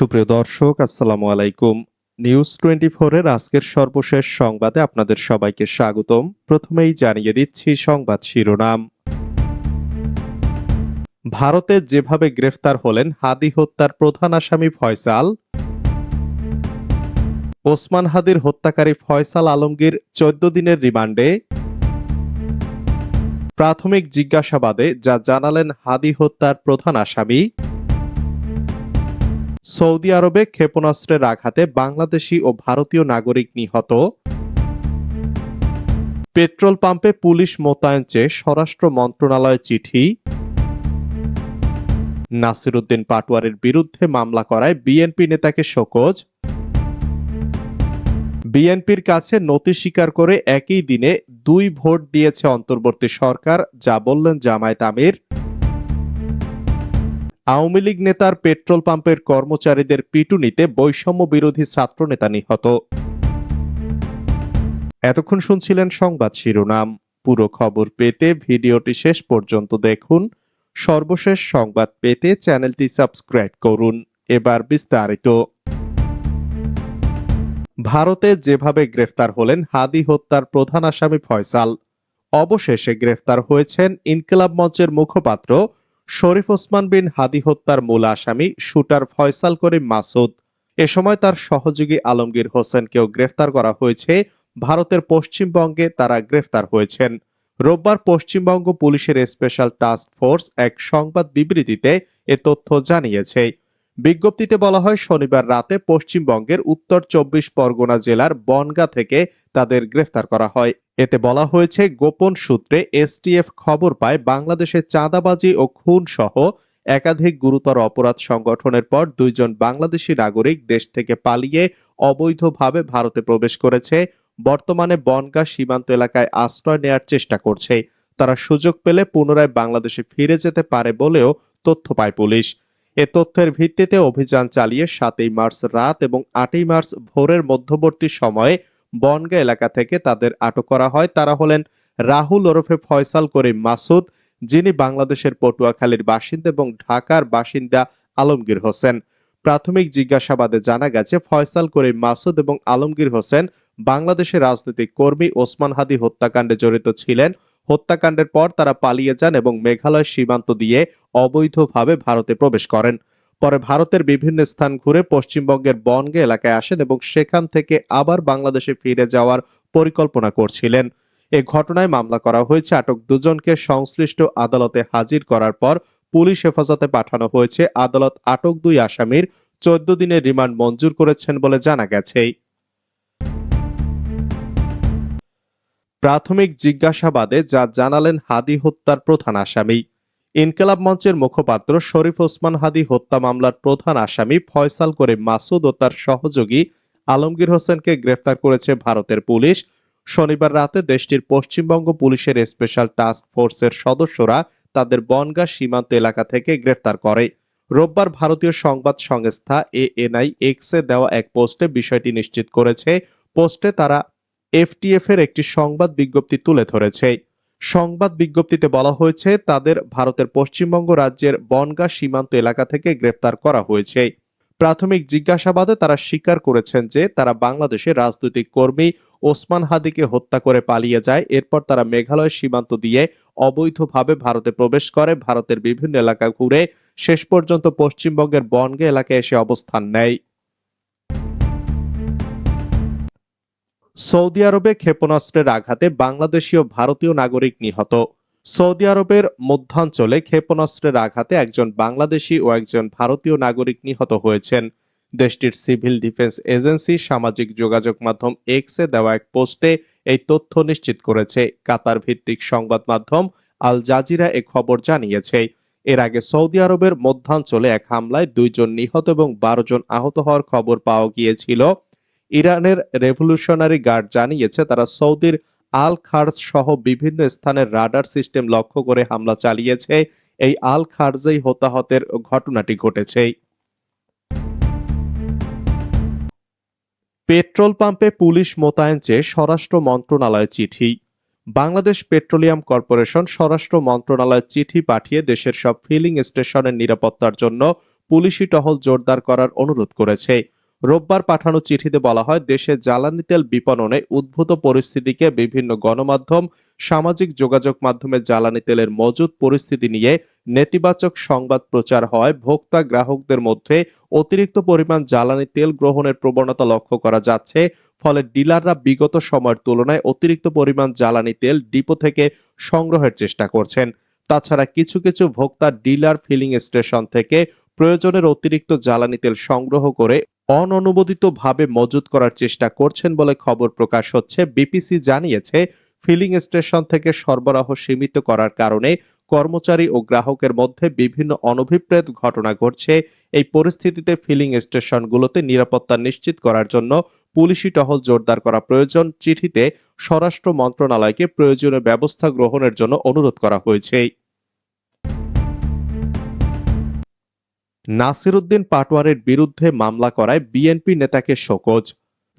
সুপ্রিয় দর্শক, আসসালামু আলাইকুম। নিউজ 24 এর আজকের সর্বশেষ সংবাদে আপনাদের সবাইকে স্বাগতম। প্রথমেই জানিয়ে দিচ্ছি সংবাদ শিরোনাম। ভারতে যেভাবে গ্রেফতার হলেন হাদি হত্যার প্রধান আসামি ফয়সাল, ওসমান হাদির হত্যাকারী ফয়সাল আলমগীর 14 দিনের রিমান্ডে, প্রাথমিক জিজ্ঞাসাবাদে যা জানালেন হাদি হত্যার প্রধান আসামি, সৌদি আরবে ক্ষেপণাস্ত্রের আঘাতে বাংলাদেশি ও ভারতীয় নাগরিক নিহত, পেট্রোল পাম্পে পুলিশ মোতায়েন চেয়ে স্বরাষ্ট্র মন্ত্রণালয়ে চিঠি, নাসিরউদ্দিন পাটোয়ারির বিরুদ্ধে মামলা করায় বিএনপি নেতাকে শোকজ, বিএনপির কাছে নথি স্বীকার করে একই দিনে 2 ভোট দিয়েছে অন্তর্বর্তী সরকার, যা বললেন জামায়াত আমির, আওয়ামী লীগ নেতার পেট্রোল পাম্পের কর্মচারীদের পিটুনিতে বৈষম্য বিরোধী ছাত্রনেতা নিহত। এতক্ষণ শুনছিলেন সংবাদ শিরোনাম। পুরো খবর পেতে ভিডিওটি শেষ পর্যন্ত দেখুন। সর্বশেষ সংবাদ পেতে চ্যানেলটি সাবস্ক্রাইব করুন। এবার বিস্তারিত। ভারতে যেভাবে গ্রেফতার হলেন হাদি হত্যার প্রধান আসামি ফয়সাল, অবশেষে গ্রেফতার হয়েছেন ইনকিলাব মঞ্চের মুখপাত্র শরীফ ওসমান বিন হাদি হত্যার মূল আসামি শুটার ফয়সাল করিম মাসুদ। এ সময় তার সহযোগী আলমগীর হোসেনকেও গ্রেফতার করা হয়েছে। ভারতের পশ্চিমবঙ্গে তারা গ্রেফতার হয়েছেন। রোববার পশ্চিমবঙ্গ পুলিশের স্পেশাল টাস্ক ফোর্স এক সংবাদ বিবৃতিতে এ তথ্য জানিয়েছে। বিজ্ঞপ্তিতে বলা হয়, শনিবার রাতে পশ্চিমবঙ্গের উত্তর 24 পরগনা জেলার বনগাঁ থেকে তাদের গ্রেফতার করা হয়। এতে বলা হয়েছে, গোপন সূত্রে এসটিএফ খবর পায় বাংলাদেশে চাঁদাবাজি ও খুন সহ একাধিক গুরুতর অপরাধ সংগঠনের পর 2 জন বাংলাদেশি নাগরিক দেশ থেকে পালিয়ে অবৈধভাবে ভারতে প্রবেশ করেছে। বর্তমানে বনগাঁ সীমান্ত এলাকায় আশ্রয় নেয়ার চেষ্টা করছে। তারা সুযোগ পেলে পুনরায় বাংলাদেশে ফিরে যেতে পারে বলেও তথ্য পায় পুলিশ। এ তথ্যের ভিত্তিতে অভিযান চালিয়ে 7 মার্চ রাত এবং 8 মার্চ ভোরের মধ্যবর্তী সময়ে বনগাঁ এলাকা থেকে তাদের আটক করা হয়। তারা হলেন রাহুল ওরফে ফয়সাল করিম মাসুদ, যিনি বাংলাদেশের পটুয়াখালীর বাসিন্দা, এবং ঢাকার বাসিন্দা আলমগীর হোসেন। প্রাথমিক জিজ্ঞাসাবাদে জানা গেছে, ফয়সাল করিম মাসুদ এবং আলমগীর হোসেন বাংলাদেশের রাজনৈতিক কর্মী ওসমান হাদি হত্যাকাণ্ডে জড়িত ছিলেন। হত্যাকাণ্ডের পর তারা পালিয়ে যান এবং মেঘালয় সীমান্ত দিয়ে অবৈধভাবে ভারতে প্রবেশ করেন। পরে ভারতের বিভিন্ন স্থান ঘুরে পশ্চিমবঙ্গের বনগাঁ এলাকায় আসেন এবং সেখান থেকে আবার বাংলাদেশে ফিরে যাওয়ার পরিকল্পনা করছিলেন। এ ঘটনায় মামলা করা হয়েছে। আটক 2 জনকে সংশ্লিষ্ট আদালতে হাজির করার পর পুলিশ হেফাজতে পাঠানো হয়েছে। আদালত আটক 2 আসামির 14 দিনের রিমান্ড মঞ্জুর করেছেন বলে জানা গেছে। প্রাথমিক জিজ্ঞাসাবাদে যা জানালেন হাদি হত্যার প্রধান আসামি। ইনকিলাব মঞ্চের মুখপাত্র শরীফ ওসমান হাদি হত্যা মামলার প্রধান আসামি ফয়সাল করিম মাসুদ ও তার সহযোগী আলমগীর হোসেনকে গ্রেফতার করেছে ভারতের পুলিশ। শনিবার রাতে দেশটির পশ্চিমবঙ্গ পুলিশের স্পেশাল টাস্ক ফোর্সের সদস্যরা তাদের বনগাঁ সীমান্ত এলাকা থেকে গ্রেফতার করে। রোববার ভারতীয় সংবাদ সংস্থা এএনআই এক্সে দেওয়া এক পোস্টে বিষয়টি নিশ্চিত করেছে। পোস্টে তারা এফটিএফ এর একটি সংবাদ বিজ্ঞপ্তি তুলে ধরেছে। সংবাদ বিজ্ঞপ্তিতে বলা হয়েছে, তাদের ভারতের পশ্চিমবঙ্গ রাজ্যের বনগাঁ সীমান্ত এলাকা থেকে গ্রেফতার করা হয়েছে। প্রাথমিক জিজ্ঞাসাবাদে তারা স্বীকার করেছেন যে তারা বাংলাদেশের রাজনৈতিক কর্মী ওসমান হাদিকে হত্যা করে পালিয়ে যায়। এরপর তারা মেঘালয় সীমান্ত দিয়ে অবৈধভাবে ভারতে প্রবেশ করে। ভারতের বিভিন্ন এলাকা ঘুরে শেষ পর্যন্ত পশ্চিমবঙ্গের বনগাঁ এলাকায় এসে অবস্থান নেয়। সৌদি আরবে ক্ষেপণাস্ত্রের আঘাতে বাংলাদেশি ও ভারতীয় নাগরিক নিহত। সৌদি আরবের মধ্যাঞ্চলে ক্ষেপণাস্ত্রের আঘাতে একজন বাংলাদেশি ও একজন ভারতীয় নাগরিক নিহত হয়েছেন। দেশটির সিভিল ডিফেন্স এজেন্সি সামাজিক যোগাযোগ মাধ্যম এক্সে দেওয়া এক পোস্টে এই তথ্য নিশ্চিত করেছে। কাতার ভিত্তিক সংবাদ মাধ্যম আল জাজিরা এ খবর জানিয়েছে। এর আগে সৌদি আরবের মধ্যাঞ্চলে এক হামলায় 2 জন নিহত এবং 12 জন আহত হওয়ার খবর পাওয়া গিয়েছিল। ইরানের রেভলিউশনারি গার্ড জানিয়েছে, তারা সৌদির আল খার্জ সহ বিভিন্ন স্থানের রাডার সিস্টেম লক্ষ্য করে হামলা চালিয়েছে। এই আল খার্জেই হতাহতের ঘটনাটি ঘটেছে। পেট্রোল পাম্পে পুলিশ মোতায়েন চেয়ে স্বরাষ্ট্র মন্ত্রণালয়ে চিঠি। বাংলাদেশ পেট্রোলিয়াম কর্পোরেশন স্বরাষ্ট্র মন্ত্রণালয়ে চিঠি পাঠিয়ে দেশের সব ফিলিং স্টেশনের নিরাপত্তার জন্য পুলিশি টহল জোরদার করার অনুরোধ করেছে। রোববার পাঠানো চিঠিতে বলা হয়, দেশে জ্বালানি তেল বিপণনে উদ্ভূত পরিস্থিতিকে বিভিন্ন গণমাধ্যম, সামাজিক যোগাযোগ মাধ্যমে জ্বালানি তেলের মজুদ পরিস্থিতি নিয়ে নেতিবাচক সংবাদ প্রচার হয় ভোক্তা গ্রাহকদের মধ্যে অতিরিক্ত পরিমাণ জ্বালানি তেল গ্রহণের প্রবণতা লক্ষ্য করা যাচ্ছে। ফলে ডিলাররা বিগত সময়ের তুলনায় অতিরিক্ত পরিমাণ জ্বালানি তেল ডিপো থেকে সংগ্রহের চেষ্টা করছেন। তাছাড়া কিছু কিছু ভোক্তা ডিলার ফিলিং স্টেশন থেকে প্রয়োজনের অতিরিক্ত জ্বালানি তেল সংগ্রহ করে অননুমোদিতভাবে মজুত করার চেষ্টা করছেন বলে খবর প্রকাশ হচ্ছে। বিপিসি জানিয়েছে, ফিলিং স্টেশন থেকে সরবরাহ সীমিত করার কারণে কর্মচারী ও গ্রাহকের মধ্যে বিভিন্ন অনভিপ্রেত ঘটনা ঘটছে। এই পরিস্থিতিতে ফিলিং স্টেশনগুলোতে নিরাপত্তা নিশ্চিত করার জন্য পুলিশি টহল জোরদার করা প্রয়োজন। চিঠিতে স্বরাষ্ট্র মন্ত্রণালয়কে প্রয়োজনীয় ব্যবস্থা গ্রহণের জন্য অনুরোধ করা হয়েছে। নাসিরউদ্দিন পাটোয়ারির বিরুদ্ধে মামলা করায় বিএনপি নেতাকে শোকজ।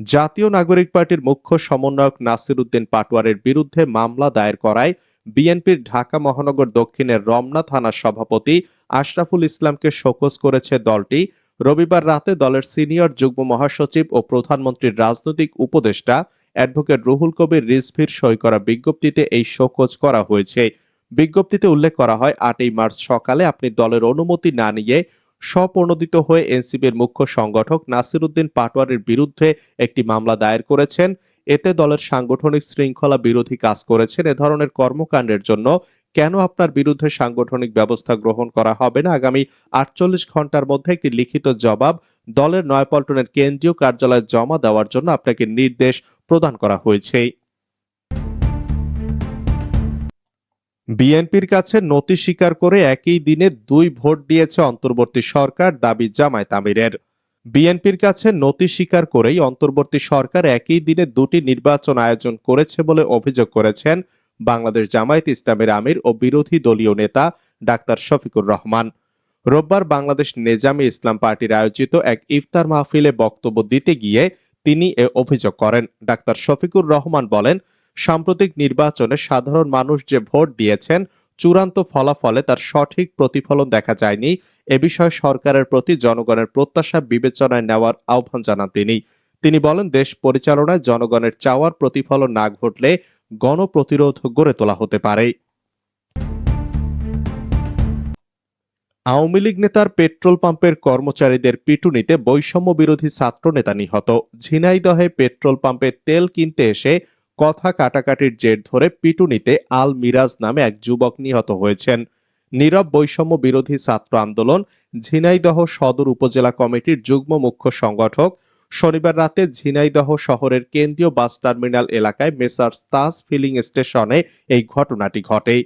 জাতীয় নাগরিক পার্টির মুখ্য সমন্বয়ক নাসিরউদ্দিন পাটোয়ারির বিরুদ্ধে মামলা দায়ের করায় বিএনপির ঢাকা মহানগর দক্ষিণের রমনা থানার সভাপতি আশরাফুল ইসলামকে শোকজ করেছে দলটি। রবিবার রাতে দলের সিনিয়র যুগ্ম মহাসচিব ও প্রধানমন্ত্রীর রাজনৈতিক উপদেষ্টা অ্যাডভোকেট রুহুল কবির রিজভীর সই করা বিজ্ঞপ্তিতে এই শোকজ করা হয়েছে। বিজ্ঞপ্তিতে উল্লেখ করা হয়, 8 মার্চ সকালে আপনি দলের অনুমতি না নিয়ে স্বপ্রণোদিত হয়ে এনসিপির মুখ্য সংগঠক নাসিরউদ্দিন পাটোয়ারির বিরুদ্ধে একটি মামলা দায়ের করেছেন। এতে দলের সাংগঠনিক শৃঙ্খলা বিরোধী কাজ করেছেন। এ ধরনের কর্মকাণ্ডের জন্য কেন আপনার বিরুদ্ধে সাংগঠনিক ব্যবস্থা গ্রহণ করা হবে না, আগামী 48 ঘন্টার মধ্যে একটি লিখিত জবাব দলের নয়াপল্টনের কেন্দ্রীয় কার্যালয়ে জমা দেওয়ার জন্য আপনাকে নির্দেশ প্রদান করা হয়েছে। বিএনপির কাছে নথি স্বীকার করে একই দিনে 2 ভোট দিয়েছে অন্তর্বর্তী সরকার, দাবি জামায়াত আমিরের। বিএনপির কাছে নথি স্বীকার করেই অন্তর্বর্তী সরকার একই দিনে 2টি নির্বাচন আয়োজন করেছে বলে অভিযোগ করেছেন বাংলাদেশ জামায়াত ইসলামের আমির ও বিরোধী দলীয় নেতা ডাক্তার শফিকুর রহমান। রোববার বাংলাদেশ নেজামী ইসলাম পার্টির আয়োজিত এক ইফতার মাহফিলে বক্তব্য দিতে গিয়ে তিনি এ অভিযোগ করেন। ডাক্তার শফিকুর রহমান বলেন, সাম্প্রতিক নির্বাচনে সাধারণ মানুষ যে ভোট দিয়েছেন, চূড়ান্ত ফলাফলে তার সঠিক প্রতিফলন দেখা যায়নি। এ বিষয়ে সরকারের প্রতি জনগণের প্রত্যাশা বিবেচনায় নেওয়ার আহ্বান জানান তিনি বলেন, দেশ পরিচালনায় জনগণের চাওয়ার প্রতিফলন না ঘটলে গণপ্রতিরোধ গড়ে তোলা হতে পারে। আওয়ামী লীগ নেতার পেট্রোল পাম্পের কর্মচারীদের পিটুনিতে বৈষম্য বিরোধী ছাত্র নেতা নিহত। ঝিনাইদহে পেট্রোল পাম্পে তেল কিনতে এসে কথা কাটাকাটির জের ধরে পিটুনিতে আল মিরাজ নামে এক যুবক নিহত হয়েছেন। নীরব বৈষম্য বিরোধী ছাত্র আন্দোলন ঝিনাইদহ সদর উপজেলা কমিটির যুগ্ম মুখ্য সংগঠক শনিবার রাতে ঝিনাইদহ শহরের কেন্দ্রীয় বাস টার্মিনাল এলাকায় মেসার্স তাজ ফিলিং স্টেশনে এই ঘটনাটি ঘটে।